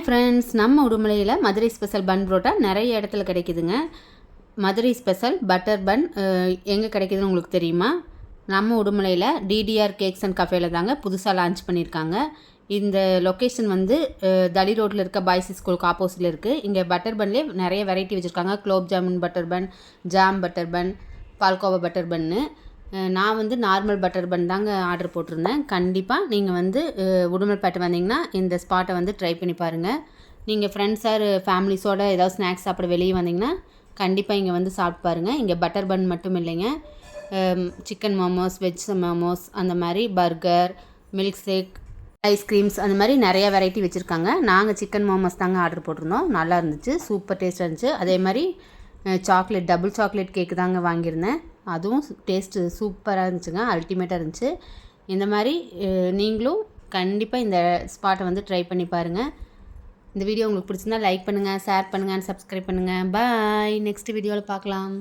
Friends, நம்ம உடுமலையில் Madurai special பன் புரோட்டா நிறைய இடத்துல கிடைக்குதுங்க. மதுரை ஸ்பெஷல் பட்டர் பன் எங்கே கிடைக்குதுன்னு உங்களுக்கு தெரியுமா? நம்ம உடுமலையில் டிடிஆர் கேக்ஸ் அண்ட் கஃபேல தாங்க புதுசாக லான்ச் பண்ணியிருக்காங்க. இந்த லொக்கேஷன் வந்து தளி ரோட்டில் இருக்க பாய்ஸ் ஸ்கூலுக்கு ஆப்போசிட்டில் இருக்குது. இங்கே பட்டர் பன்லேயே நிறைய வெரைட்டி வச்சுருக்காங்க. Gulab jamun butter bun, jam butter bun, palkova butter bun. நான் வந்து நார்மல் பட்டர் பன் தாங்க ஆர்டர் போட்டிருந்தேன். கண்டிப்பாக நீங்கள் வந்து உடுமலைப்பேட்டை வந்தீங்கன்னா இந்த ஸ்பாட்டை வந்து ட்ரை பண்ணி பாருங்கள். நீங்கள் ஃப்ரெண்ட்ஸ் ஆர் ஃபேமிலிஸோடு ஏதாவது ஸ்நாக்ஸ் சாப்பிட வெளியே வந்தீங்கன்னா கண்டிப்பாக இங்கே வந்து சாப்பிட்டு பாருங்கள். இங்கே பட்டர் பன் மட்டும் இல்லைங்க, சிக்கன் மோமோஸ், வெஜ் மோமோஸ், அந்த மாதிரி பர்கர், மில்க் ஷேக், ஐஸ்கிரீம்ஸ், அந்த மாதிரி நிறைய வெரைட்டி வச்சுருக்காங்க. நாங்கள் சிக்கன் மோமோஸ் தாங்க ஆர்டர் போட்டிருந்தோம். நல்லா இருந்துச்சு, சூப்பர் டேஸ்ட்டாக இருந்துச்சு. அதே மாதிரி சாக்லேட், டபுள் சாக்லேட் கேக்கு தாங்க வாங்கியிருந்தேன். அதுவும் டேஸ்ட்டு சூப்பராக இருந்துச்சுங்க, அல்டிமேட்டாக இருந்துச்சு. இந்த மாதிரி நீங்களும் கண்டிப்பாக இந்த ஸ்பாட்டை வந்து ட்ரை பண்ணி பாருங்கள். இந்த வீடியோ உங்களுக்கு பிடிச்சிருந்தா லைக் பண்ணுங்கள், ஷேர் பண்ணுங்கள், சப்ஸ்கிரைப் பண்ணுங்கள். பாய். நெக்ஸ்ட் வீடியோவில் பார்க்கலாம்.